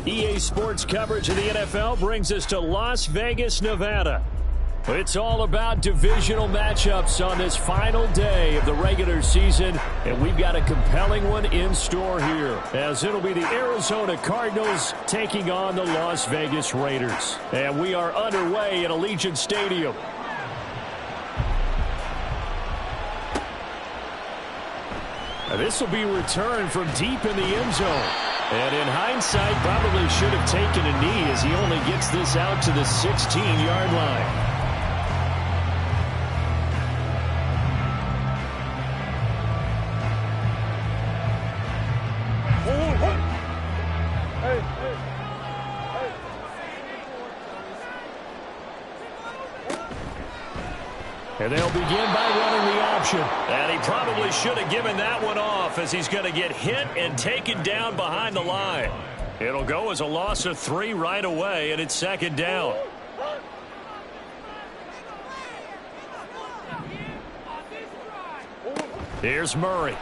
EA Sports coverage of the NFL brings us to Las Vegas, Nevada. It's all about divisional matchups on this final day of the regular season, and we've got a compelling one in store here, as it'll be the Arizona Cardinals taking on the Las Vegas Raiders. And we are underway at Allegiant Stadium. Now this will be returned from deep in the end zone. And in hindsight, probably should have taken a knee as he only gets this out to the 16-yard line. And they'll begin by running the option. And he probably should have given that one off, as he's going to get hit and taken down behind the line. It'll go as a loss of 3 right away, and it's second down. Here's Murray.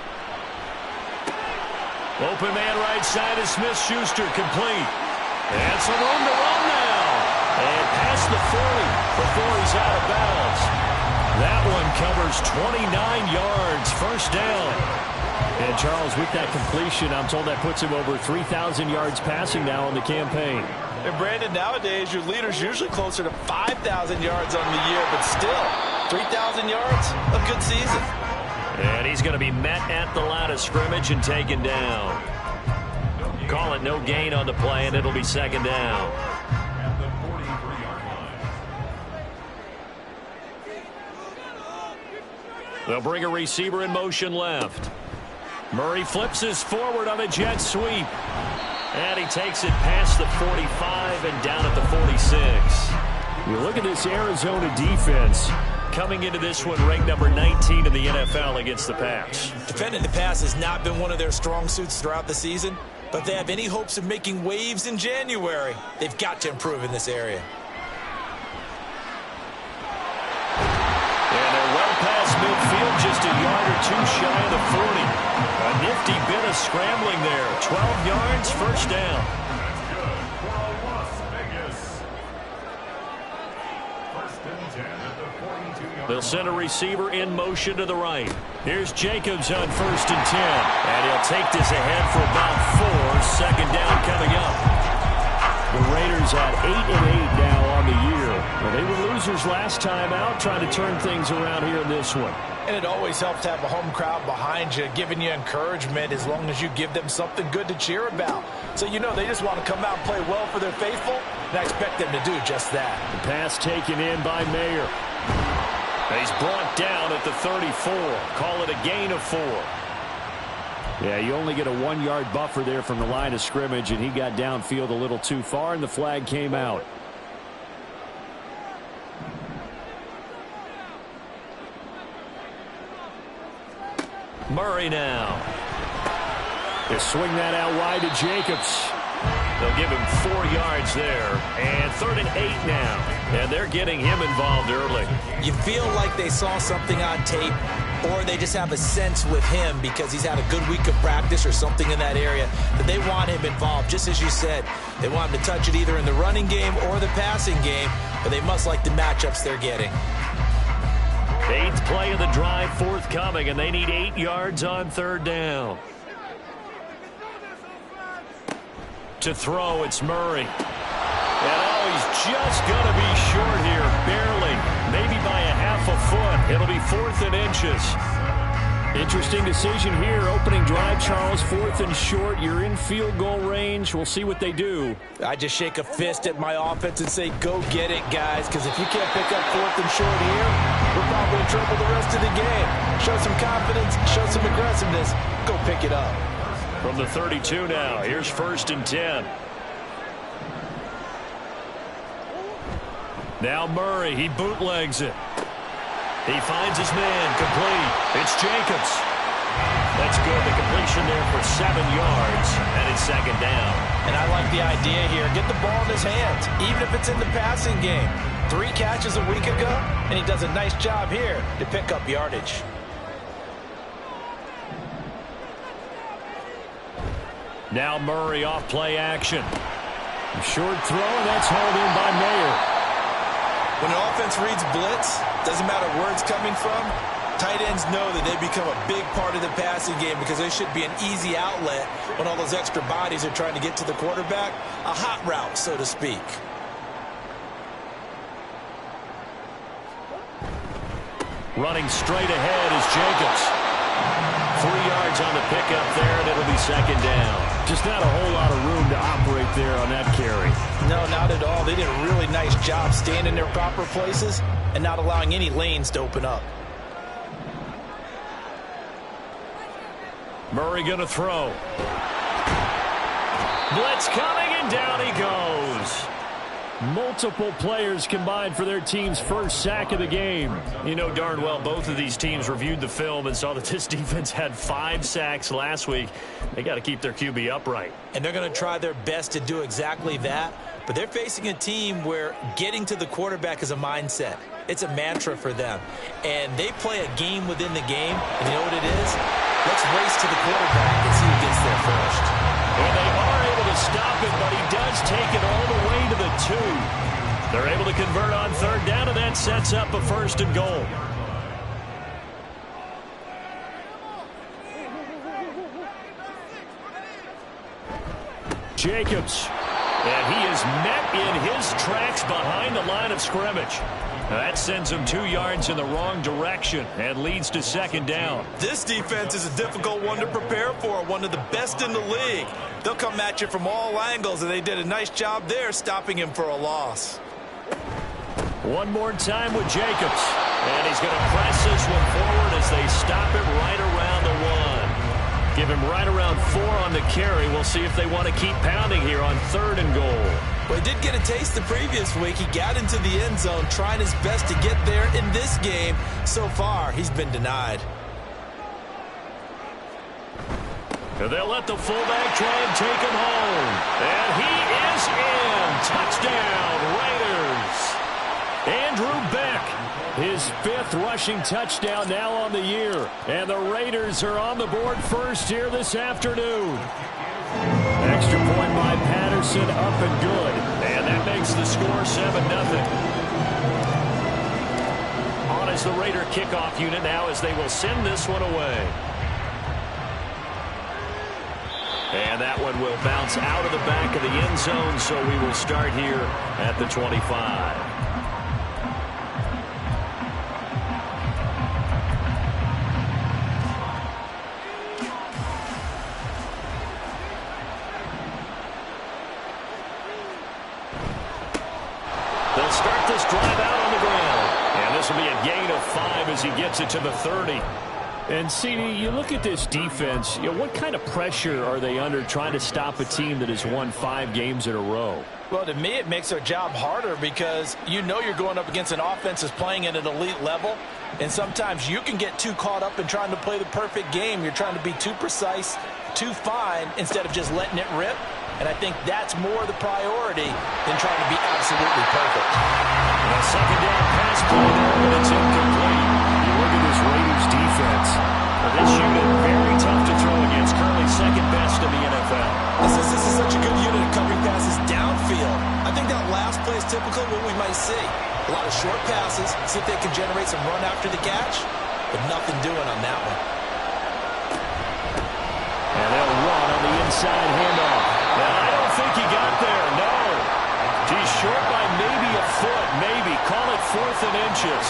Open man right side is Smith-Schuster, complete. And some room to run now. And past the 40 before he's out of bounds. That one covers 29 yards, first down. And Charles, with that completion, I'm told that puts him over 3,000 yards passing now on the campaign. And Brandon, nowadays your leader's usually closer to 5,000 yards on the year, but still, 3,000 yards, a good season. And he's going to be met at the line of scrimmage and taken down. Call it no gain on the play, and it'll be second down. They'll bring a receiver in motion left. Murray flips his forward on a jet sweep. And he takes it past the 45 and down at the 46. You look at this Arizona defense coming into this one ranked number 19 in the NFL against the pass. Defending the pass has not been one of their strong suits throughout the season, but if they have any hopes of making waves in January, they've got to improve in this area. Past midfield, just a yard or two shy of the 40. A nifty bit of scrambling there. 12 yards, first down. They'll send a receiver in motion to the right. Here's Jacobs on 1st and 10. And he'll take this ahead for about 4. Second down coming up. The Raiders at 8-8 now on the year. Well, they were losers last time out, trying to turn things around here in this one. And it always helps to have a home crowd behind you, giving you encouragement as long as you give them something good to cheer about. So you know they just want to come out and play well for their faithful, and I expect them to do just that. The pass taken in by Mayer. He's brought down at the 34. Call it a gain of 4. Yeah, you only get a 1-yard buffer there from the line of scrimmage, and he got downfield a little too far, and the flag came out. Murray now. They swing that out wide to Jacobs. They'll give him 4 yards there, and 3rd and 8 now. And they're getting him involved early. You feel like they saw something on tape, or they just have a sense with him because he's had a good week of practice or something in that area that they want him involved. Just as you said, they want him to touch it either in the running game or the passing game, but they must like the matchups they're getting. 8th play of the drive forthcoming, and they need 8 yards on 3rd down. To throw, it's Murray. And he's just going to be short here, barely, maybe by a half a foot. It'll be 4th and inches. Interesting decision here. Opening drive, Charles, 4th and short. You're in field goal range. We'll see what they do. I just shake a fist at my offense and say, go get it, guys, because if you can't pick up 4th and short here, we're probably in trouble the rest of the game. Show some confidence, show some aggressiveness, go pick it up. From the 32 now, here's 1st and 10. Now Murray, he bootlegs it. He finds his man, complete. It's Jacobs. That's good. The completion there for 7 yards, and it's second down. And I like the idea here. Get the ball in his hands, even if it's in the passing game. 3 catches a week ago, and he does a nice job here to pick up yardage. Now Murray off play action. Short throw, and that's hauled in by Mayer. When an offense reads blitz, doesn't matter where it's coming from, tight ends know that they become a big part of the passing game because they should be an easy outlet when all those extra bodies are trying to get to the quarterback. A hot route, so to speak. Running straight ahead is Jacobs. 3 yards on the pickup there, and it'll be second down. Just not a whole lot of room to operate there on that carry. No, not at all. They did a really nice job staying in their proper places and not allowing any lanes to open up. Murray going to throw. Blitz coming, and down he goes. Multiple players combined for their team's first sack of the game. You know darn well both of these teams reviewed the film and saw that this defense had 5 sacks last week. They got to keep their QB upright. And they're going to try their best to do exactly that. But they're facing a team where getting to the quarterback is a mindset. It's a mantra for them. And they play a game within the game. And you know what it is? Let's race to the quarterback and see who gets there first. And they are able to stop it, but he does take it all the way to the 2. They're able to convert on third down, and that sets up a first and goal. Jacobs. And he is met in his tracks behind the line of scrimmage. That sends him 2 yards in the wrong direction and leads to second down. This defense is a difficult one to prepare for, one of the best in the league. They'll come at you from all angles, and they did a nice job there stopping him for a loss. One more time with Jacobs. And he's going to press this one forward as they stop him right around the 1. Give him right around 4 on the carry. We'll see if they want to keep pounding here on third and goal. Well, he did get a taste the previous week. He got into the end zone trying his best to get there in this game. So far, he's been denied. And they'll let the fullback try and take him home. And he is in. Touchdown, Raiders. Andrew Beck, his 5th rushing touchdown now on the year. And the Raiders are on the board first here this afternoon. Extra point by Patterson, up and good. And that makes the score 7-0. On as the Raider kickoff unit now as they will send this one away. And that one will bounce out of the back of the end zone, so we will start here at the 25. They'll start this drive out on the ground. And this will be a gain of 5 as he gets it to the 30. And, CD, you look at this defense, what kind of pressure are they under trying to stop a team that has won 5 games in a row? Well, to me, it makes their job harder because you know you're going up against an offense that's playing at an elite level. And sometimes you can get too caught up in trying to play the perfect game. You're trying to be too precise, too fine, instead of just letting it rip. And I think that's more the priority than trying to be absolutely perfect. And a second down pass play there, but it's incomplete. You look at this Raiders defense. This unit very tough to throw against, currently second best in the NFL. This is such a good unit of covering passes downfield. I think that last play is typical of what we might see. A lot of short passes, see if they can generate some run after the catch, but nothing doing on that one. And they'll run on the inside handoff. Now, I don't think he got there, no. He's short by maybe a foot, maybe. Call it 4th and inches.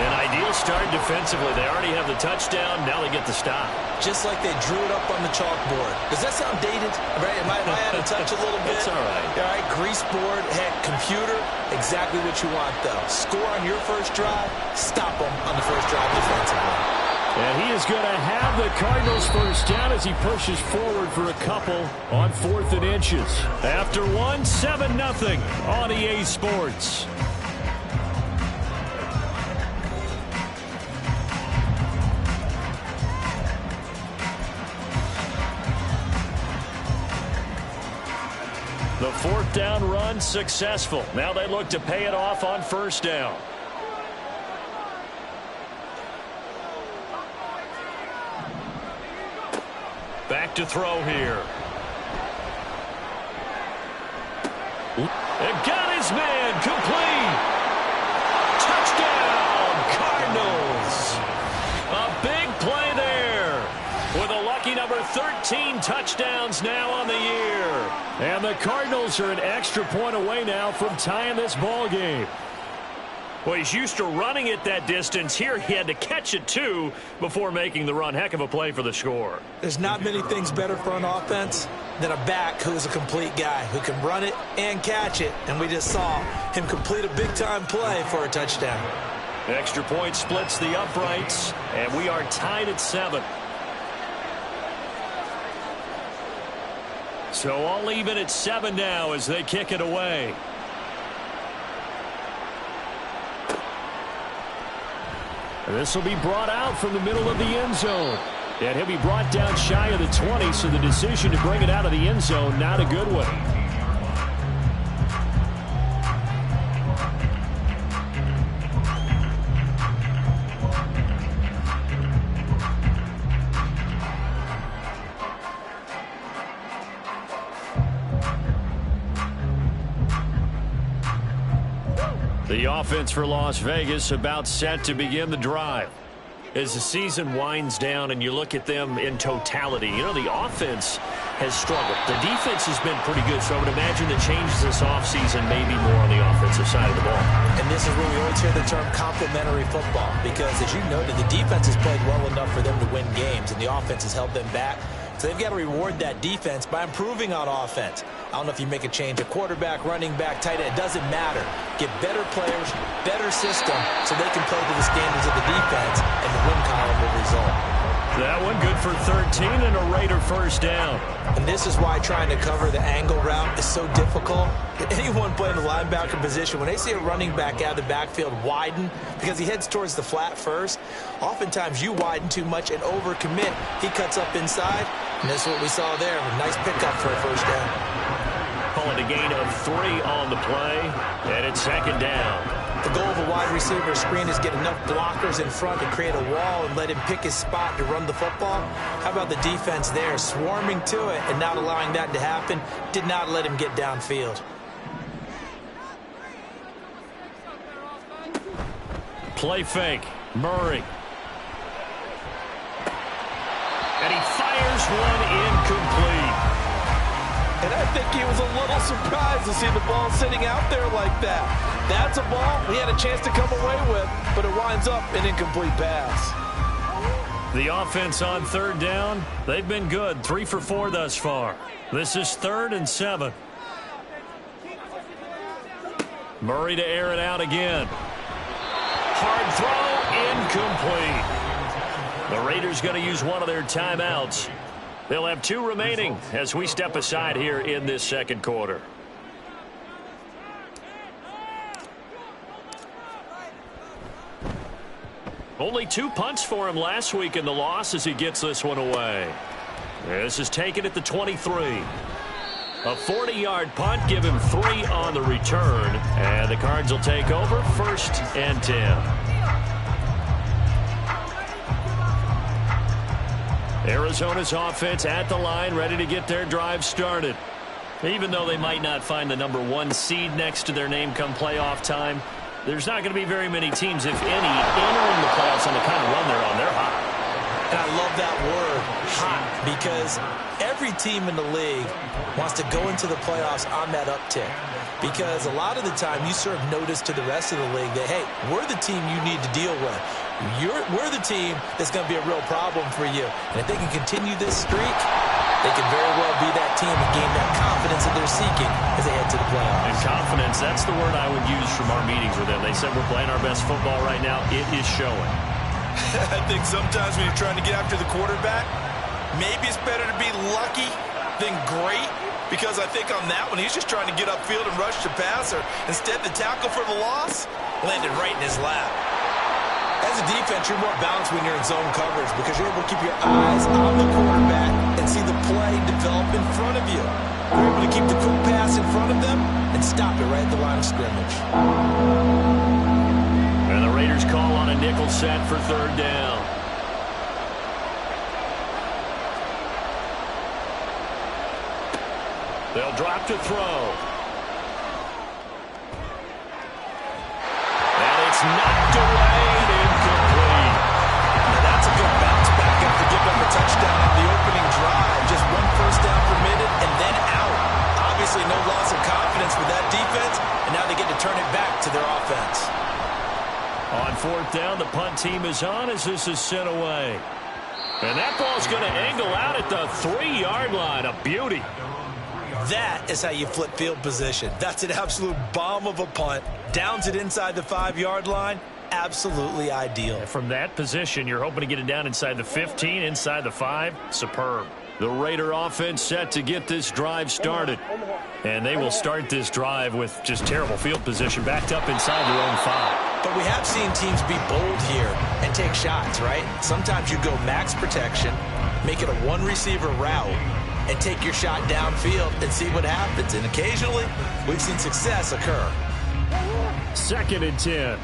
An ideal start defensively. They already have the touchdown. Now they get the stop. Just like they drew it up on the chalkboard. Does that sound dated? Right? Am I out of touch a little bit? It's all right. All right, grease board, heck, computer, exactly what you want, though. Score on your first drive, stop them on the first drive defensively. And he is going to have the Cardinals first down as he pushes forward for a couple on 4th and inches. After 7-0 on EA Sports. The fourth down run successful. Now they look to pay it off on first down. Back to throw here. And got his man complete. Touchdown, Cardinals. A big play there. With a lucky number 13 touchdowns now on the year. And the Cardinals are an extra point away now from tying this ball game. Well, he's used to running it that distance. Here he had to catch it, too, before making the run. Heck of a play for the score. There's not many things better for an offense than a back who is a complete guy who can run it and catch it. And we just saw him complete a big-time play for a touchdown. Extra point splits the uprights, and we are tied at 7. So all even at 7 now as they kick it away. This will be brought out from the middle of the end zone. And he'll be brought down shy of the 20, so the decision to bring it out of the end zone, not a good one. The offense for Las Vegas about set to begin the drive. As the season winds down and you look at them in totality, you know, the offense has struggled. The defense has been pretty good, so I would imagine the changes this offseason may be more on the offensive side of the ball. And this is where we always hear the term complementary football, because as you noted, the defense has played well enough for them to win games, and the offense has held them back. So they've got to reward that defense by improving on offense. I don't know if you make a change at quarterback, running back, tight end. It doesn't matter. Get better players, better system, so they can play to the standards of the defense, and the win column will result. That one good for 13 and a Raider first down. And this is why trying to cover the angle route is so difficult. Anyone playing the linebacker position, when they see a running back out of the backfield widen because he heads towards the flat first, oftentimes you widen too much and overcommit. He cuts up inside, and that's what we saw there. A nice pickup for a first down. Call it a gain of 3 on the play, and it's second down. The goal of a wide receiver screen is get enough blockers in front to create a wall and let him pick his spot to run the football. How about the defense there, swarming to it and not allowing that to happen? Did not let him get downfield. Play fake. Murray. And he fires one incomplete. And I think he was a little surprised to see the ball sitting out there like that. That's a ball he had a chance to come away with, but it winds up an incomplete pass. The offense on third down, they've been good. 3 for 4 thus far. This is 3rd and 7. Murray to air it out again. Hard throw, incomplete. The Raiders going to use one of their timeouts. They'll have 2 remaining as we step aside here in this second quarter. Only 2 punts for him last week in the loss as he gets this one away. This is taken at the 23. A 40-yard punt, give him 3 on the return. And the Cards will take over 1st and 10. Arizona's offense at the line, ready to get their drive started. Even though they might not find the number 1 seed next to their name come playoff time, there's not going to be very many teams, if any, entering the playoffs on the kind of run they're on. They're hot. And I love that word, hot, because every team in the league wants to go into the playoffs on that uptick. Because a lot of the time you serve notice to the rest of the league that, hey, we're the team you need to deal with. We're the team that's going to be a real problem for you. And if they can continue this streak, they can very well be that team and gain that confidence that they're seeking as they head to the playoffs. And confidence, that's the word I would use from our meetings with them. They said we're playing our best football right now. It is showing. I think sometimes when you're trying to get after the quarterback, maybe it's better to be lucky than great. Because I think on that one, he's just trying to get upfield and rush the passer. Instead, the tackle for the loss landed right in his lap. As a defense, you're more balanced when you're in zone coverage because you're able to keep your eyes on the quarterback and see the play develop in front of you. You're able to keep the quick pass in front and stop it right at the line of scrimmage. And the Raiders call on a nickel set for third down. They'll drop to throw. And it's knocked away and incomplete. Now that's a good bounce back after giving them a touchdown on the opening drive. Just one first down permitted and then out. Obviously no loss of confidence with that defense, and now they get to turn it back to their offense. On fourth down, the punt team is on as this is sent away. And that ball's going to angle out at the 3-yard line. A beauty. That is how you flip field position. That's an absolute bomb of a punt. Downs it inside the 5-yard line. Absolutely ideal. From that position, you're hoping to get it down inside the 15, inside the 5. Superb. The Raider offense set to get this drive started. And they will start this drive with just terrible field position backed up inside their own 5. But we have seen teams be bold here and take shots, right? Sometimes you go max protection, make it a one-receiver route, and take your shot downfield and see what happens. And occasionally, we've seen success occur. 2nd and 10.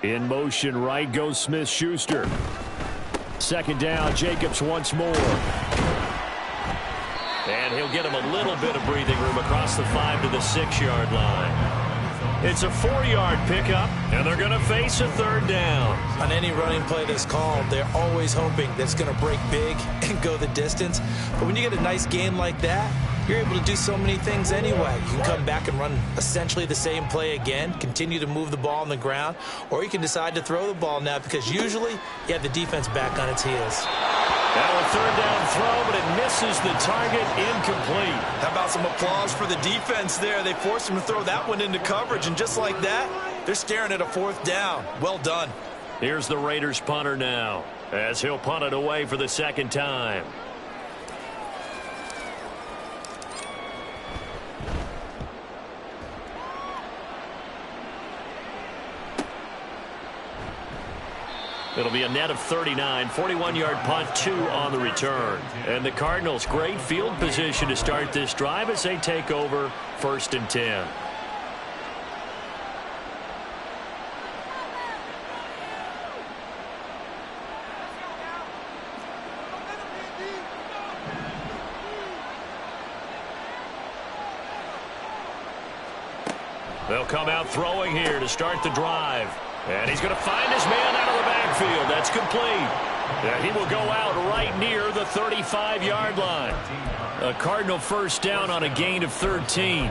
In motion, right goes Smith-Schuster. 2nd down, Jacobs once more. And he'll get him a little bit of breathing room across the 5 to the 6-yard line. It's a 4-yard pickup, and they're going to face a 3rd down. On any running play that's called, they're always hoping that it's going to break big and go the distance. But when you get a nice game like that, you're able to do so many things anyway. You can come back and run essentially the same play again, continue to move the ball on the ground, or you can decide to throw the ball now because usually you have the defense back on its heels. Now a 3rd down throw, but it misses the target, incomplete. How about some applause for the defense there? They forced him to throw that one into coverage, and just like that, they're staring at a 4th down. Well done. Here's the Raiders punter now, as he'll punt it away for the 2nd time. It'll be a net of 39, 41-yard punt, 2 on the return. And the Cardinals, great field position to start this drive as they take over 1st and 10. They'll come out throwing here to start the drive. And he's going to find his man out of the backfield. That's complete. And he will go out right near the 35-yard line. A Cardinal 1st down on a gain of 13.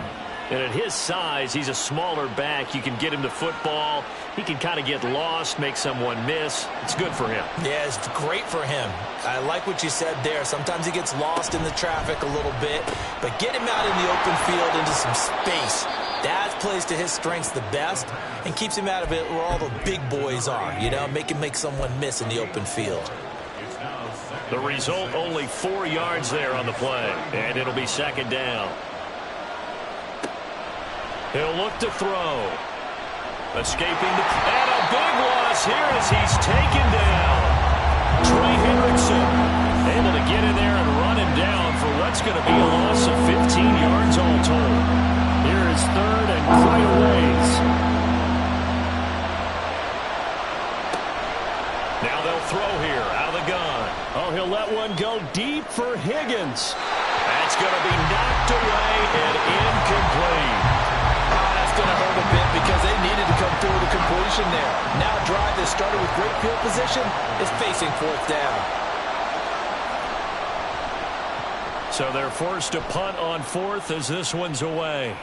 And at his size, he's a smaller back. You can get him the football. He can kind of get lost, make someone miss. It's good for him. Yeah, it's great for him. I like what you said there. Sometimes he gets lost in the traffic a little bit. But get him out in the open field into some space. That plays to his strengths the best and keeps him out of it where all the big boys are, you know, make someone miss in the open field. The result, only 4 yards there on the play, and it'll be 2nd down. He'll look to throw. Escaping the... And a big loss here as he's taken down. Trey Hendrickson able to get in there and run him down for what's going to be a loss of 15 yards all told. Here is 3rd and quite a ways. Now they'll throw here out of the gun. Oh, he'll let one go deep for Higgins. That's going to be knocked away and incomplete. Oh, that's going to hurt a bit because they needed to come through with a completion there. Now a drive that started with great field position is facing 4th down. So they're forced to punt on 4th as this one's away.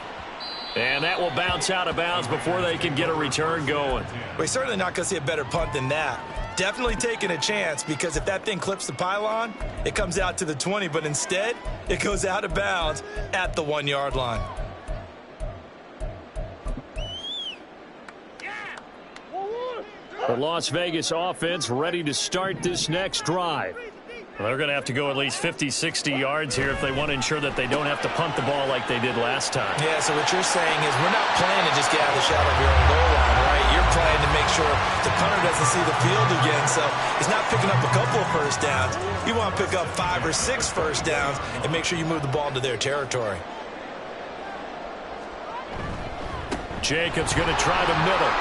And that will bounce out of bounds before they can get a return going. We're certainly not going to see a better punt than that. Definitely taking a chance because if that thing clips the pylon, it comes out to the 20, but instead, it goes out of bounds at the 1-yard line. The Las Vegas offense ready to start this next drive. They're going to have to go at least 50, 60 yards here if they want to ensure that they don't have to punt the ball like they did last time. Yeah, so what you're saying is we're not playing to just get out of the shadow of your own goal line, right? You're playing to make sure the punter doesn't see the field again. So he's not picking up a couple of first downs. You want to pick up 5 or 6 first downs and make sure you move the ball into their territory. Jacobs going to try the middle.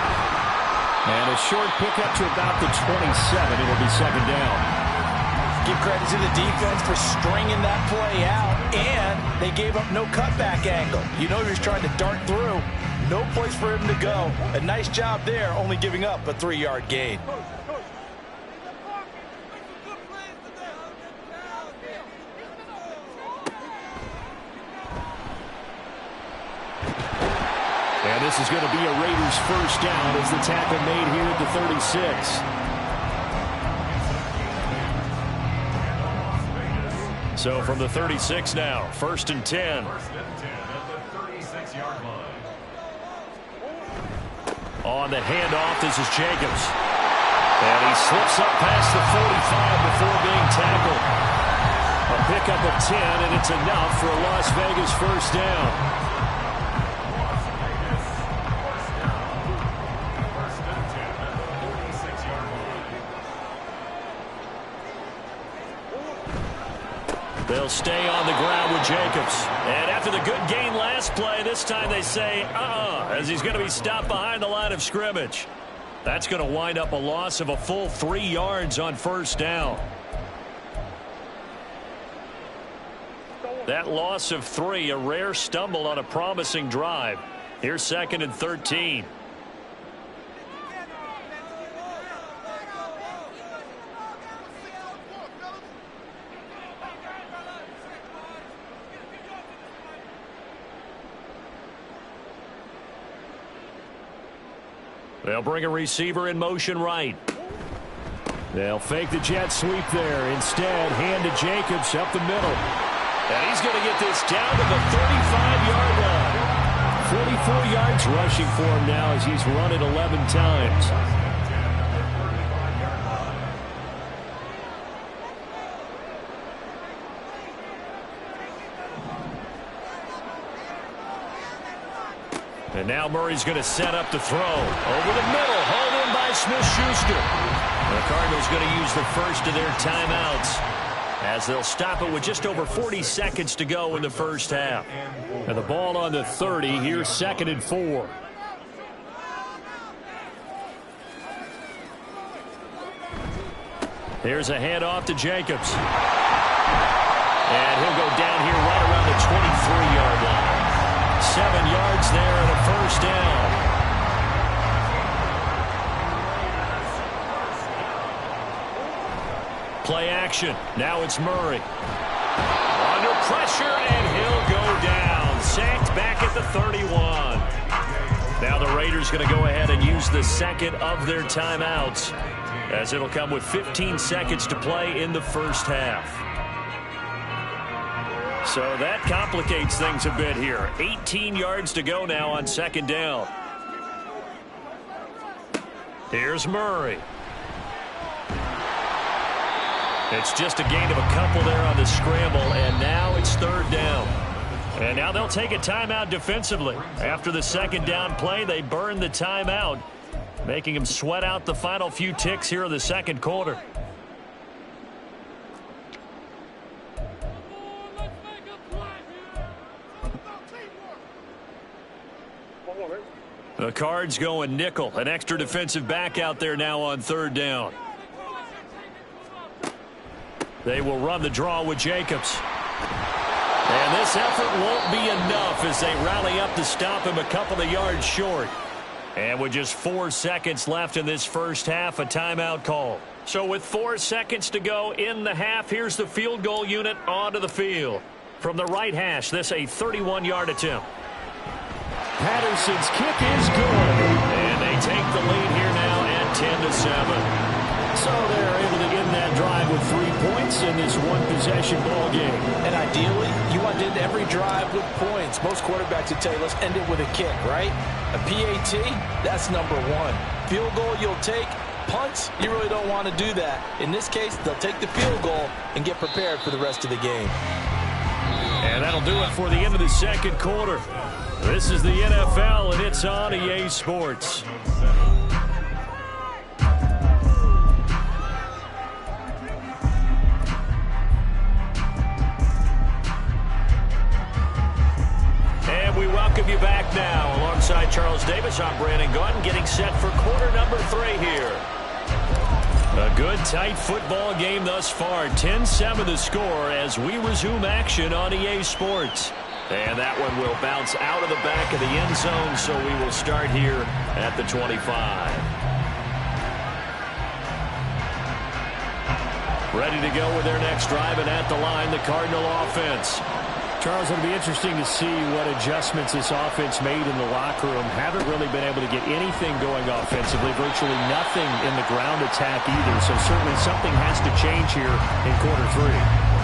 And a short pickup to about the 27. It'll be second down. Give credit to the defense for stringing that play out, and they gave up no cutback angle. You know he was trying to dart through. No place for him to go. A nice job there, only giving up a 3-yard gain. And this is going to be a Raiders first down as the tackle made here at the 36. So from the 36 now, 1st and 10. On the handoff, this is Jacobs. And he slips up past the 45 before being tackled. A pickup of 10, and it's enough for a Las Vegas first down. They'll stay on the ground with Jacobs. And after the good gain last play, this time they say, as he's going to be stopped behind the line of scrimmage. That's going to wind up a loss of a full 3 yards on first down. That loss of 3, a rare stumble on a promising drive. Here's 2nd and 13. They'll bring a receiver in motion right. They'll fake the jet sweep there. Instead, hand to Jacobs up the middle. And he's going to get this down to the 35-yard line. 44 yards rushing for him now as he's run it 11 times. And now Murray's going to set up the throw. Over the middle, hauled in by Smith-Schuster. The Cardinals going to use the first of their timeouts as they'll stop it with just over 40 seconds to go in the first half. And the ball on the 30, here's 2nd and 4. Here's a handoff to Jacobs. And he'll go down here right around the 23-yard line. 7 yards there and a first down. Play action. Now it's Murray. Under pressure, and he'll go down. Sacked back at the 31. Now the Raiders going to go ahead and use the second of their timeouts, as it'll come with 15 seconds to play in the first half. So that complicates things a bit here. 18 yards to go now on 2nd down. Here's Murray. It's just a gain of a couple there on the scramble, and now it's 3rd down. And now they'll take a timeout defensively. After the 2nd down play, they burn the timeout, making them sweat out the final few ticks here in the 2nd quarter. The Cards going nickel. An extra defensive back out there now on 3rd down. They will run the draw with Jacobs. And this effort won't be enough as they rally up to stop him a couple of yards short. And with just 4 seconds left in this first half, a timeout call. So with 4 seconds to go in the half, here's the field goal unit onto the field. From the right hash, this a 31-yard attempt. Patterson's kick is good. And they take the lead here now at 10-7. So they're able to end that drive with 3 points in this one-possession ball game. And ideally, you want to end every drive with points. Most quarterbacks would tell you, let's end it with a kick, right? A PAT, that's number 1. Field goal you'll take. Punts, you really don't want to do that. In this case, they'll take the field goal and get prepared for the rest of the game. And that'll do it for the end of the 2nd quarter. This is the NFL, and it's on EA Sports. course, I'm Brandon Gaudin, getting set for quarter number 3 here. A good, tight football game thus far. 10-7 the score as we resume action on EA Sports. And that one will bounce out of the back of the end zone, so we will start here at the 25. Ready to go with their next drive, and at the line, the Cardinal offense. Charles, it'll be interesting to see what adjustments this offense made in the locker room. Haven't really been able to get anything going offensively, virtually nothing in the ground attack either. So certainly something has to change here in quarter 3.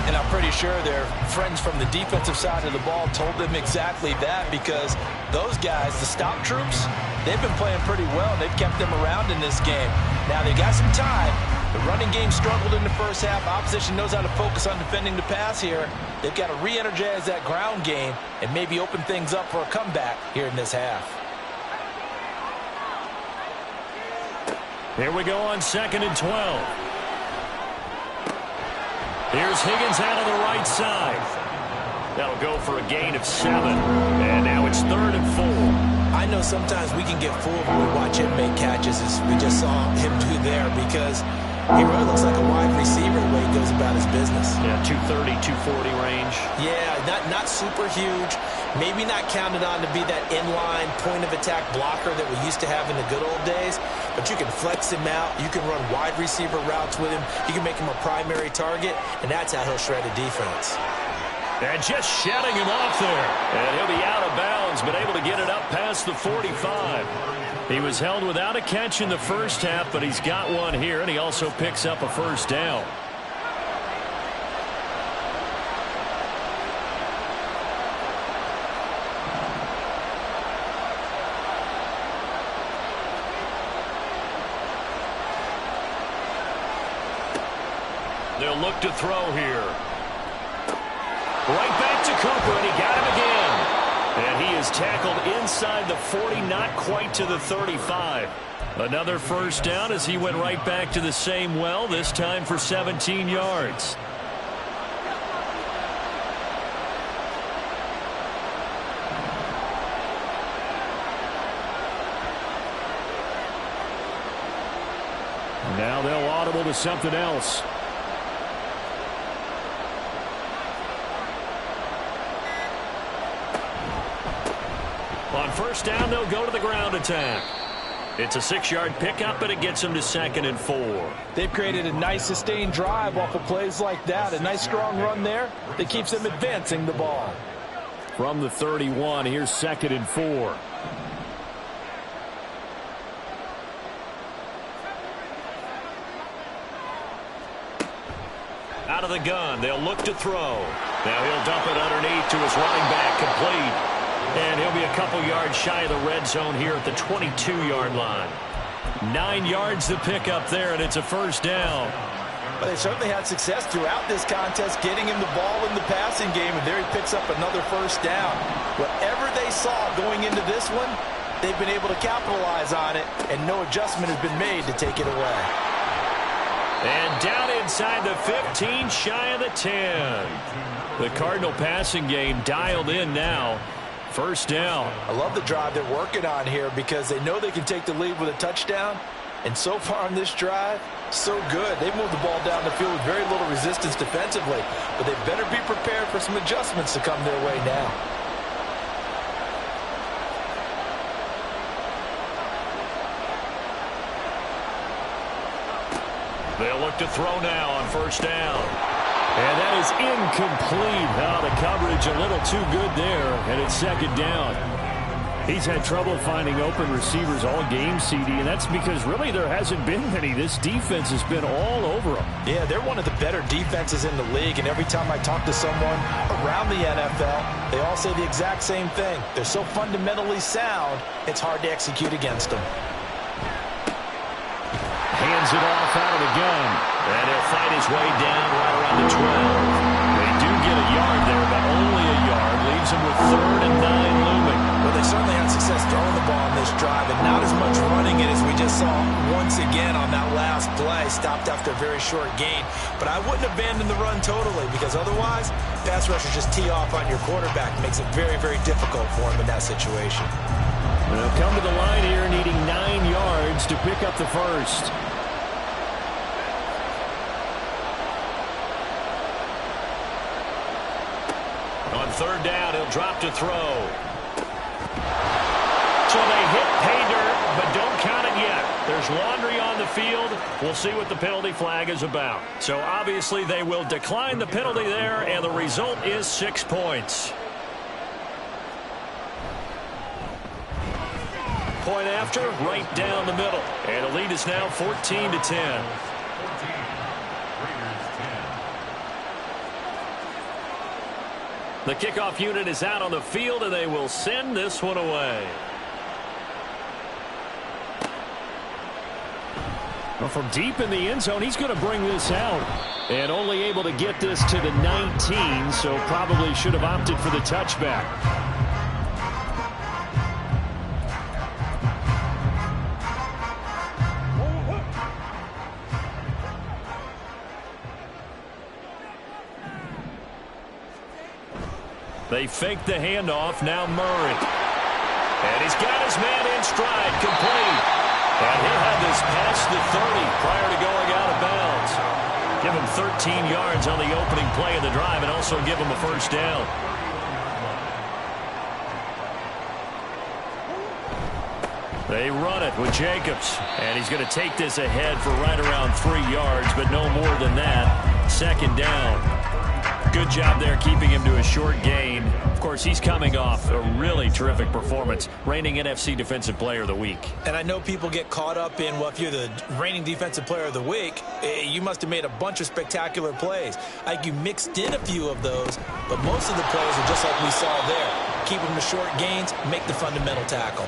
And I'm pretty sure their friends from the defensive side of the ball told them exactly that, because those guys, the stop troops, they've been playing pretty well. They've kept them around in this game. Now they got some time. The running game struggled in the first half. Opposition knows how to focus on defending the pass here. They've got to re-energize that ground game and maybe open things up for a comeback here in this half. Here we go on 2nd and 12. Here's Higgins out on the right side. That'll go for a gain of 7. And now it's 3rd and 4. I know sometimes we can get fooled when we watch him make catches, as we just saw him do there, because he really looks like a wide receiver the way he goes about his business. Yeah, 230, 240 range. Yeah, not super huge. Maybe not counted on to be that inline point-of-attack blocker that we used to have in the good old days. But you can flex him out. You can run wide receiver routes with him. You can make him a primary target, and that's how he'll shred a defense. And just shutting him off there. And he'll be out of bounds, but able to get it up past the 45. He was held without a catch in the first half, but he's got one here, and he also picks up a first down. They'll look to throw here. Right back to Cooper, and he got him again. And he is tackled inside the 40, not quite to the 35. Another first down as he went right back to the same well, this time for 17 yards. Now they'll audible to something else. On first down, they'll go to the ground attack. It's a 6-yard pickup, and it gets them to 2nd and 4. They've created a nice sustained drive off of plays like that. A nice strong run there that keeps them advancing the ball. From the 31, here's 2nd and 4. Out of the gun, they'll look to throw. Now he'll dump it underneath to his running back, complete. And he'll be a couple yards shy of the red zone here at the 22-yard line. 9 yards to pick up there, and it's a first down. But they certainly had success throughout this contest, getting him the ball in the passing game, and there he picks up another first down. Whatever they saw going into this one, they've been able to capitalize on it, and no adjustment has been made to take it away. And down inside the 15, shy of the 10. The Cardinal passing game dialed in now. First down. I love the drive they're working on here because they know they can take the lead with a touchdown. And so far on this drive, so good. They moved the ball down the field with very little resistance defensively. But they better be prepared for some adjustments to come their way now. They'll look to throw now on first down. And that is incomplete. Oh, the coverage a little too good there, and it's 2nd down. He's had trouble finding open receivers all game, CD, and that's because really there hasn't been many. This defense has been all over them. Yeah, they're one of the better defenses in the league, and every time I talk to someone around the NFL, they all say the exact same thing. They're so fundamentally sound, it's hard to execute against them. Hands it off out of the gun. And he'll fight his way down right around the 12. They do get a yard there, but only a yard. Leaves him with 3rd and 9 looming. Well, they certainly had success throwing the ball on this drive, and not as much running it as we just saw once again on that last play. Stopped after a very short gain. But I wouldn't abandon the run totally, because otherwise, pass rushers just tee off on your quarterback. It makes it very, very difficult for him in that situation. They'll come to the line here needing 9 yards to pick up the first. On third down, he'll drop to throw. So they hit pay dirt, but don't count it yet. There's laundry on the field. We'll see what the penalty flag is about. So obviously they will decline the penalty there, and the result is 6 points. Point after, right down the middle. And the lead is now 14-10. The kickoff unit is out on the field, and they will send this one away. Well, from deep in the end zone, he's going to bring this out. And only able to get this to the 19, so probably should have opted for the touchback. They fake the handoff. Now Murray. And he's got his man in stride. Complete. And he'll have this past the 30 prior to going out of bounds. Give him 13 yards on the opening play of the drive and also give him a first down. They run it with Jacobs. And he's going to take this ahead for right around 3 yards, but no more than that. Second down. Good job there keeping him to a short gain. Of course, he's coming off a really terrific performance, reigning NFC Defensive Player of the Week. And I know people get caught up in, well, if you're the reigning Defensive Player of the Week, you must have made a bunch of spectacular plays. Like you mixed in a few of those, but most of the plays are just like we saw there. Keep them to short gains, make the fundamental tackle.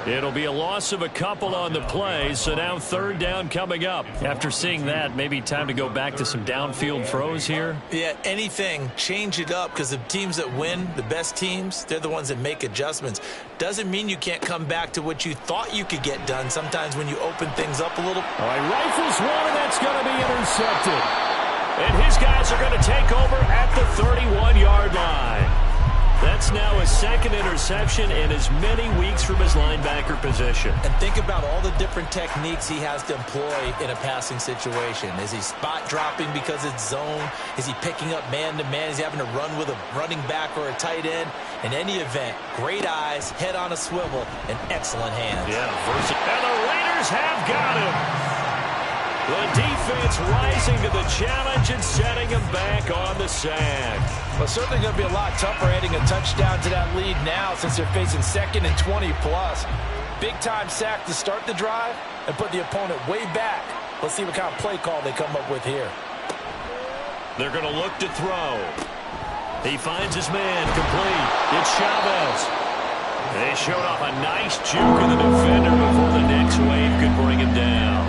It'll be a loss of a couple on the play, so now third down coming up. After seeing that, maybe time to go back to some downfield throws here. Yeah, anything. Change it up, because the teams that win, the best teams, they're the ones that make adjustments. Doesn't mean you can't come back to what you thought you could get done sometimes when you open things up a little. All right, rifles one, and that's going to be intercepted. And his guys are going to take over at the 31-yard line. That's now his second interception in as many weeks from his linebacker position. And think about all the different techniques he has to employ in a passing situation. Is he spot dropping because it's zone? Is he picking up man-to-man? Is he having to run with a running back or a tight end? In any event, great eyes, head on a swivel, and excellent hands. Yeah, and the Raiders have got him. The defense rising to the challenge and setting him back on the sack. Well, certainly going to be a lot tougher adding a touchdown to that lead now since they're facing 2nd and 20-plus. Big-time sack to start the drive and put the opponent way back. Let's see what kind of play call they come up with here. They're going to look to throw. He finds his man complete. It's Chavez. They showed off a nice juke of the defender before the next wave could bring him down.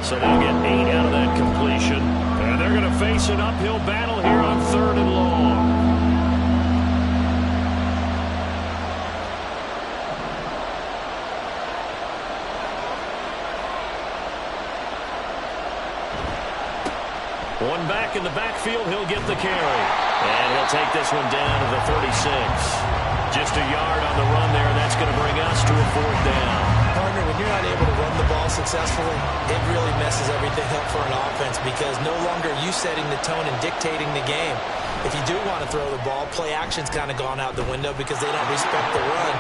So they'll get 8 out of that completion. And they're going to face an uphill battle here on 3rd and long. One back in the backfield, he'll get the carry. And he'll take this one down to the 36. Just a yard on the run there, and that's going to bring us to a 4th down. Partner, when you're not able to run the ball successfully, it really messes everything up for an offense because no longer are you setting the tone and dictating the game. If you do want to throw the ball, play action's kind of gone out the window because they don't respect the run.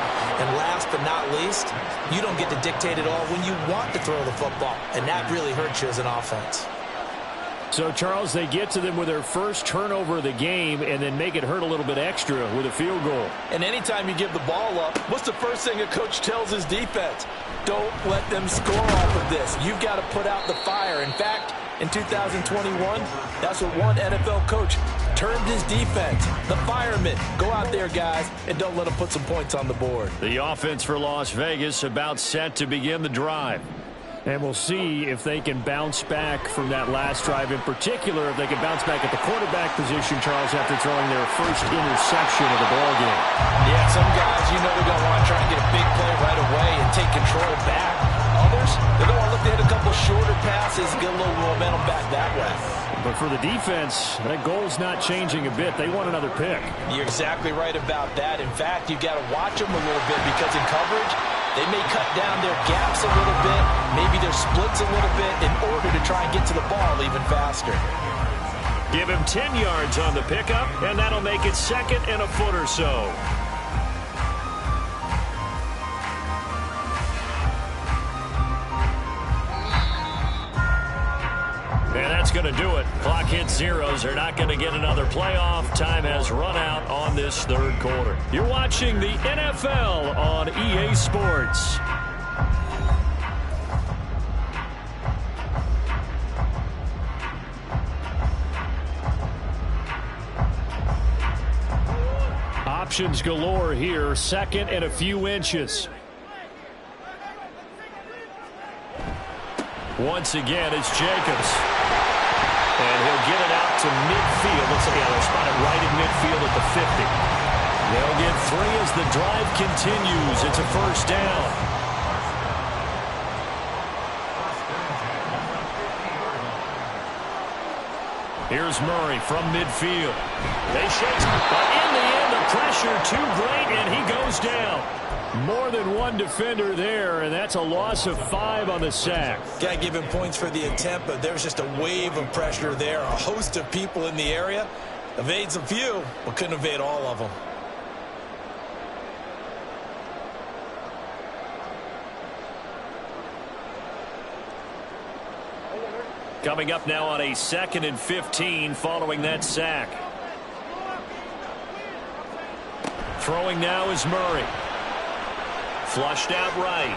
And last but not least, you don't get to dictate it all when you want to throw the football, and that really hurts you as an offense. So, Charles, they get to them with their first turnover of the game and then make it hurt a little bit extra with a field goal. And anytime you give the ball up, what's the first thing a coach tells his defense? Don't let them score off of this. You've got to put out the fire. In fact, in 2021, that's what one NFL coach termed his defense. The firemen. Go out there, guys, and don't let them put some points on the board. The offense for Las Vegas about set to begin the drive. And we'll see if they can bounce back from that last drive. In particular, if they can bounce back at the quarterback position, Charles, after throwing their first interception of the ballgame. Yeah, some guys, you know they're going to want to try and get a big play right away and take control back. Others, they're going to look to hit a couple shorter passes and get a little momentum back that way. But for the defense, that goal's not changing a bit. They want another pick. You're exactly right about that. In fact, you've got to watch them a little bit because in coverage, They may cut down their gaps a little bit, maybe their splits a little bit in order to try and get to the ball even faster. Give him 10 yards on the pickup, and that'll make it 2nd and a foot or so. And that's going to do it. Clock hits zeros. They're not going to get another playoff. Time has run out on this 3rd quarter. You're watching the NFL on EA Sports. Options galore here. 2nd and a few inches. Once again, it's Jacobs. And he'll get it out to midfield. Looks like they'll spot it right in midfield at the 50. They'll get 3 as the drive continues. It's a 1st down. Here's Murray from midfield. They shake, but in the end, the pressure too great, and he goes down. More than one defender there, and that's a loss of 5 on the sack. Got to give him points for the attempt, but there's just a wave of pressure there. A host of people in the area. Evades a few, but couldn't evade all of them. Coming up now on a 2nd and 15 following that sack. Throwing now is Murray. Flushed out right.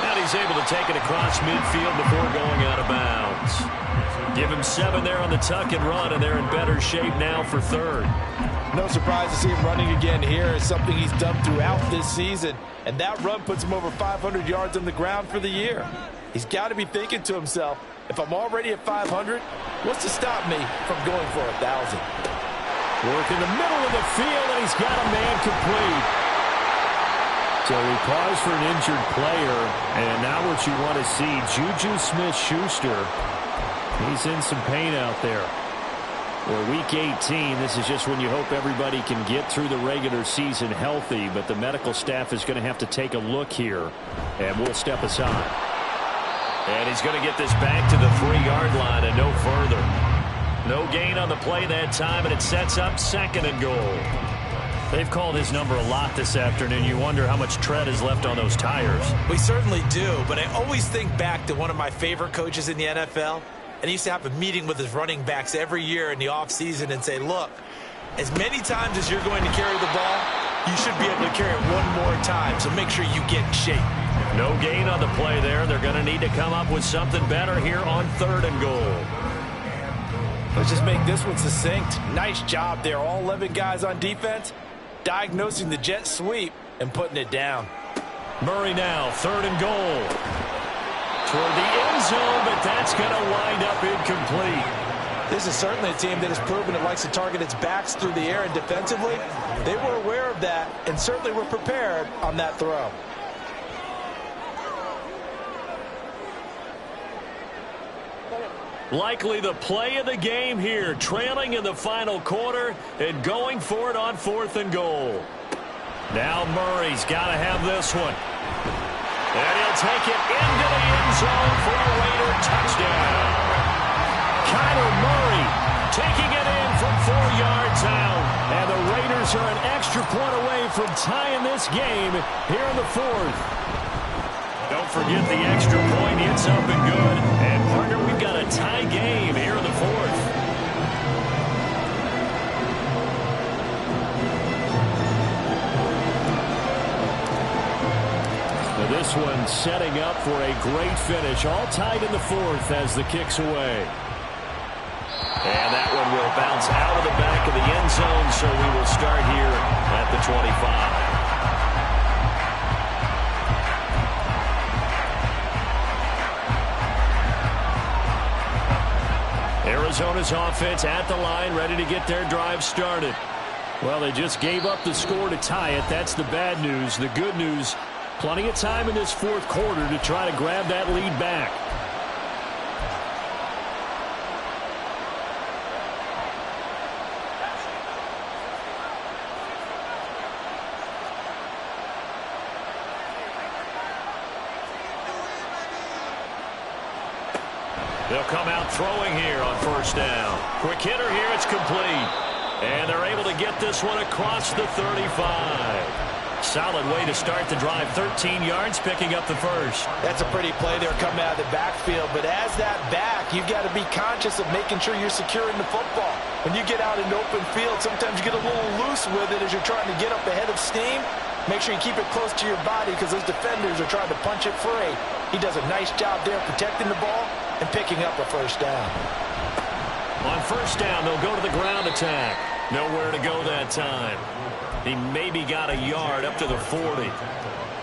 And he's able to take it across midfield before going out of bounds. Give him 7 there on the tuck and run, and they're in better shape now for 3rd. No surprise to see him running again here. It's something he's done throughout this season. And that run puts him over 500 yards on the ground for the year. He's got to be thinking to himself, if I'm already at 500, what's to stop me from going for 1,000? Work in the middle of the field, and he's got a man complete. So we pause for an injured player, and now what you want to see, Juju Smith-Schuster. He's in some pain out there. Well, week 18, this is just when you hope everybody can get through the regular season healthy, but the medical staff is going to have to take a look here, and we'll step aside. And he's going to get this back to the 3-yard line and no further. No gain on the play that time, and it sets up 2nd and goal. They've called his number a lot this afternoon. You wonder how much tread is left on those tires. We certainly do, but I always think back to one of my favorite coaches in the NFL, and he used to have a meeting with his running backs every year in the offseason and say, look, as many times as you're going to carry the ball, you should be able to carry it one more time, so make sure you get in shape. No gain on the play there. They're going to need to come up with something better here on 3rd and goal. Let's just make this one succinct. Nice job there. All 11 guys on defense diagnosing the jet sweep and putting it down. Murray now, 3rd and goal. Toward the end zone, but that's going to wind up incomplete. This is certainly a team that has proven it likes to target its backs through the air, and defensively, they were aware of that and certainly were prepared on that throw. Likely the play of the game here, trailing in the final quarter and going for it on 4th and goal. Now Murray's got to have this one. And he'll take it into the end zone for a Raider touchdown. Kyler Murray taking it in from 4 yards out. And the Raiders are an extra point away from tying this game here in the 4th. Don't forget the extra point. It's up and good. And, partner, we've got a tie game here in the 4th. Now this one setting up for a great finish. All tied in the 4th as the kick's away. And that one will bounce out of the back of the end zone, so we will start here at the 25. Arizona's offense at the line, ready to get their drive started. Well, they just gave up the score to tie it. That's the bad news. The good news, plenty of time in this 4th quarter to try to grab that lead back. They'll come out throwing here on first down. Quick hitter here. It's complete. And they're able to get this one across the 35. Solid way to start the drive. 13 yards, picking up the first. That's a pretty play there coming out of the backfield. But as that back, you've got to be conscious of making sure you're securing the football. When you get out in open field, sometimes you get a little loose with it as you're trying to get up ahead of steam. Make sure you keep it close to your body because those defenders are trying to punch it free. He does a nice job there protecting the ball and picking up a first down. On first down, they'll go to the ground attack. Nowhere to go that time. He maybe got a yard up to the 40.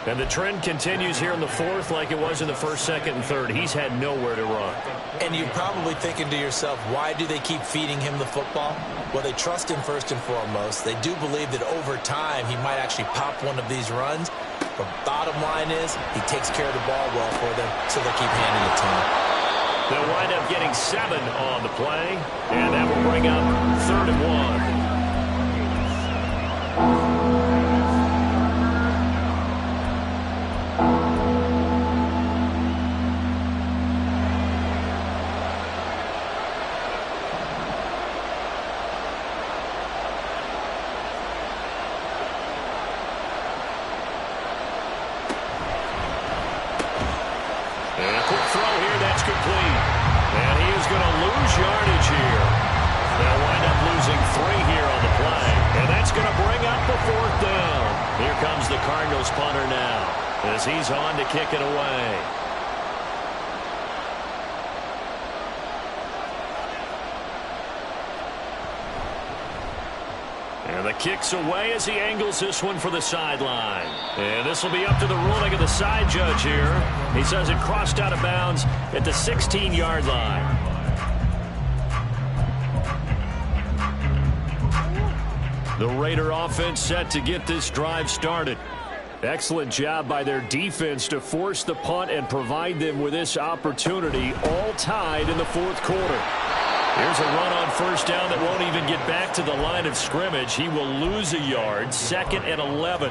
And the trend continues here in the fourth like it was in the first, second, and third. He's had nowhere to run. And you're probably thinking to yourself, why do they keep feeding him the football? Well, they trust him first and foremost. They do believe that over time he might actually pop one of these runs. But bottom line is he takes care of the ball well for them, so they'll keep handing it to him. They'll wind up getting 7 on the play, and that will bring up 3rd and 1. Punter now as he's on to kick it away. And the kick's away as he angles this one for the sideline. And this will be up to the ruling of the side judge here. He says it crossed out of bounds at the 16-yard line. The Raider offense set to get this drive started. Excellent job by their defense to force the punt and provide them with this opportunity, all tied in the fourth quarter. Here's a run on first down that won't even get back to the line of scrimmage. He will lose a yard, 2nd and 11.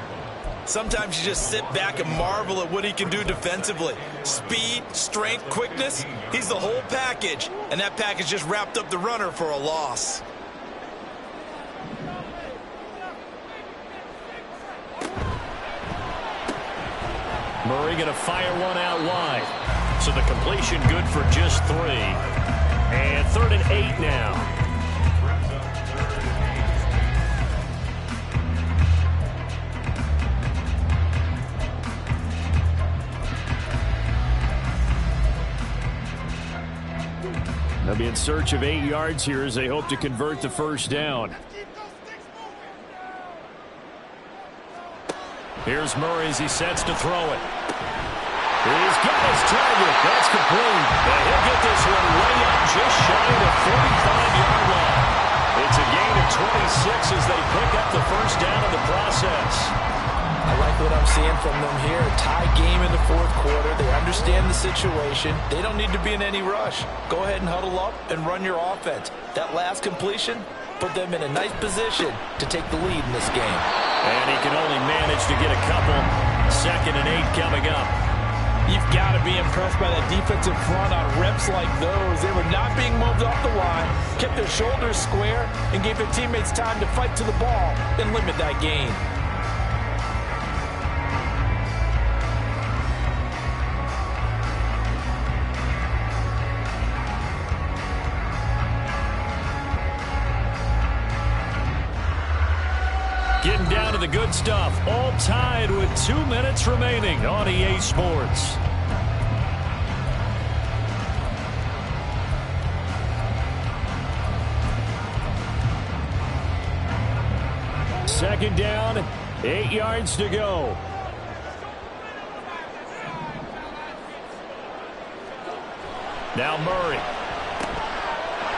Sometimes you just sit back and marvel at what he can do defensively. Speed, strength, quickness, he's the whole package. And that package just wrapped up the runner for a loss. Murray going to fire one out wide. So the completion good for just 3. And 3rd and 8 now. They'll be in search of 8 yards here as they hope to convert the first down. Here's Murray as he sets to throw it. He's got his target. That's complete. And he'll get this one way up just shy of the 45-yard line. It's a gain of 26 as they pick up the first down in the process. I like what I'm seeing from them here. A tie game in the fourth quarter. They understand the situation. They don't need to be in any rush. Go ahead and huddle up and run your offense. That last completion put them in a nice position to take the lead in this game. And he can only manage to get a couple. 2nd and 8 coming up. You've got to be impressed by that defensive front on reps like those. They were not being moved off the line, kept their shoulders square, and gave their teammates time to fight to the ball and limit that gain. Getting down to the good stuff. All tied with 2 minutes remaining on EA Sports. Second down, 8 yards to go. Now Murray.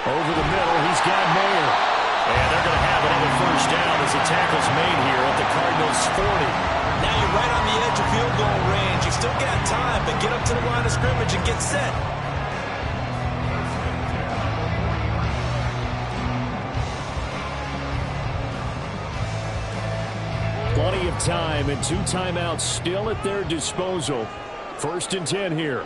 Over the middle, he's got Mayer. And they're going to have another first down as the tackle's made here at the Cardinals' 40. Now you're right on the edge of field goal range. You've still got time, but get up to the line of scrimmage and get set. Plenty of time and 2 timeouts still at their disposal. 1st and 10 here.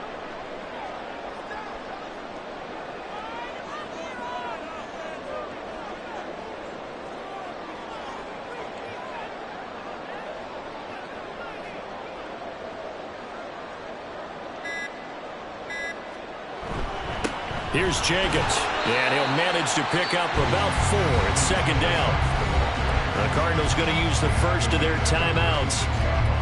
Here's Jacobs, and he'll manage to pick up about 4. It's second down. The Cardinals going to use the first of their timeouts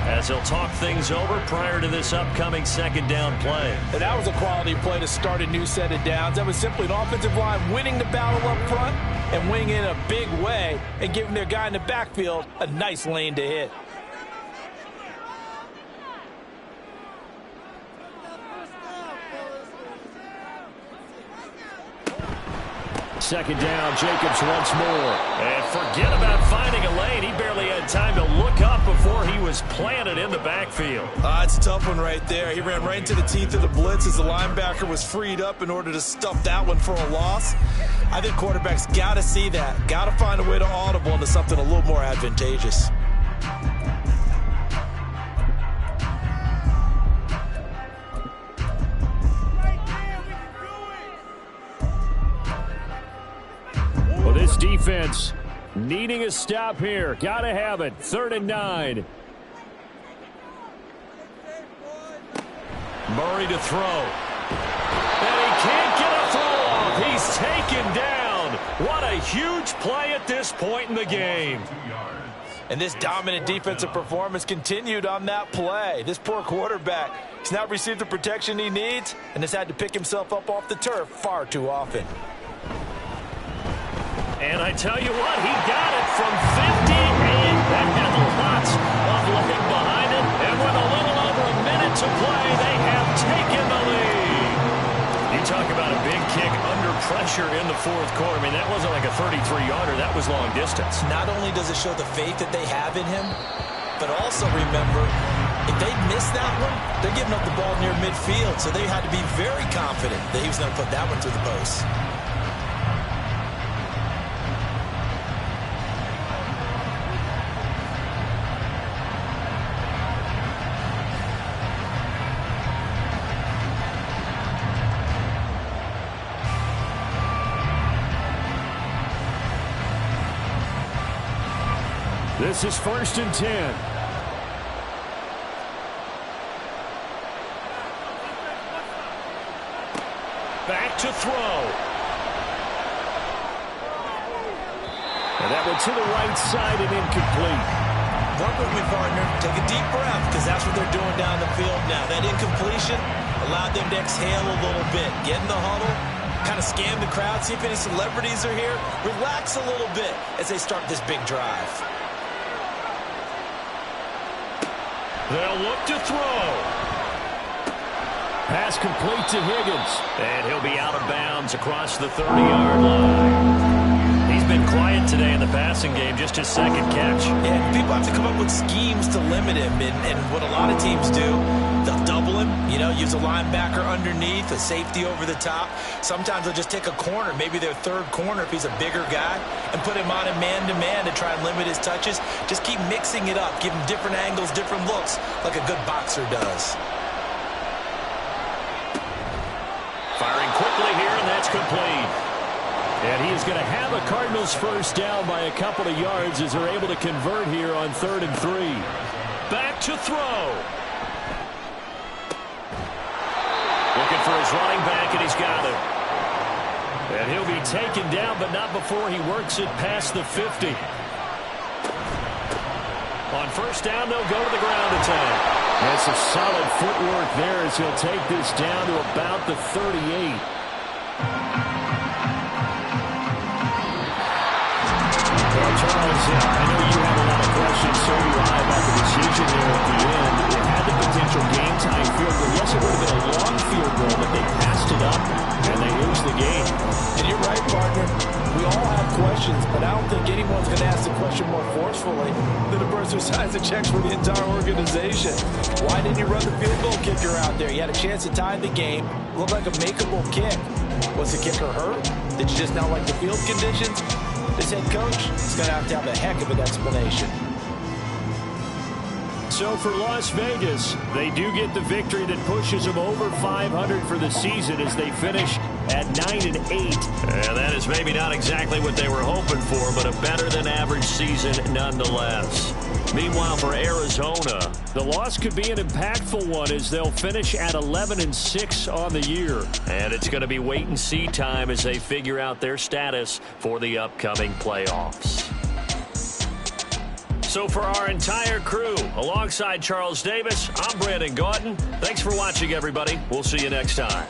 as they'll talk things over prior to this upcoming second down play. And that was a quality play to start a new set of downs. That was simply an offensive line winning the battle up front and winning it in a big way and giving their guy in the backfield a nice lane to hit. Second down, Jacobs once more. And forget about finding a lane. He barely had time to look up before he was planted in the backfield. It's a tough one right there. He ran right into the teeth of the blitz as the linebacker was freed up in order to stuff that one for a loss. I think quarterbacks got to see that. Got to find a way to audible into something a little more advantageous. This defense needing a stop here. Got to have it. 3rd and 9. Murray to throw. And he can't get a throw off. He's taken down. What a huge play at this point in the game. And this dominant defensive performance continued on that play. This poor quarterback, he's not received the protection he needs and has had to pick himself up off the turf far too often. And I tell you what, he got it from 50, and that had lots of leg behind it. And with a little over a minute to play, they have taken the lead. You talk about a big kick under pressure in the 4th quarter. I mean, that wasn't like a 33-yarder. That was long distance. Not only does it show the faith that they have in him, but also remember, if they miss that one, they're giving up the ball near midfield. So they had to be very confident that he was going to put that one through the post. This is 1st and 10. Back to throw. And that went to the right side and incomplete. Work with me, partner. Take a deep breath, because that's what they're doing down the field now. That incompletion allowed them to exhale a little bit. Get in the huddle, kind of scan the crowd, see if any celebrities are here. Relax a little bit as they start this big drive. They'll look to throw. Pass complete to Higgins. And he'll be out of bounds across the 30-yard line. He's been quiet today in the passing game, just his 2nd catch. And people have to come up with schemes to limit him. And what a lot of teams do, they'll double him, use a linebacker underneath, a safety over the top. Sometimes they'll just take a corner, maybe their 3rd corner if he's a bigger guy, and put him on a man-to-man to try and limit his touches. Just keep mixing it up, give him different angles, different looks, like a good boxer does. Firing quickly here, and that's complete. And he is going to have a Cardinals first down by a couple of yards as they're able to convert here on 3rd and 3. Back to throw. Looking for his running back, and he's got it. And he'll be taken down, but not before he works it past the 50. On first down, they'll go to the ground attack. That's a solid footwork there as he'll take this down to about the 38. Well, Charles, I know you have a lot of questions, so do I, about the decision there at the end. It had the potential game-tying field goal. Yes, it would have been a long field goal, but they passed it up, and they lose the game. And you're right, partner. We all have questions, but I don't think anyone's going to ask the question more forcefully than the person who signs the checks for the entire organization. Why didn't you run the field goal kicker out there? You had a chance to tie the game. Looked like a makeable kick. Was the kicker hurt? Did you just not like the field conditions? This head coach is going to have a heck of an explanation. So for Las Vegas, they do get the victory that pushes them over 500 for the season as they finish at 9-8. And that is maybe not exactly what they were hoping for, but a better than average season nonetheless. Meanwhile, for Arizona, the loss could be an impactful one as they'll finish at 11-6 on the year. And it's going to be wait and see time as they figure out their status for the upcoming playoffs. So for our entire crew, alongside Charles Davis, I'm Brandon Gaudin. Thanks for watching, everybody. We'll see you next time.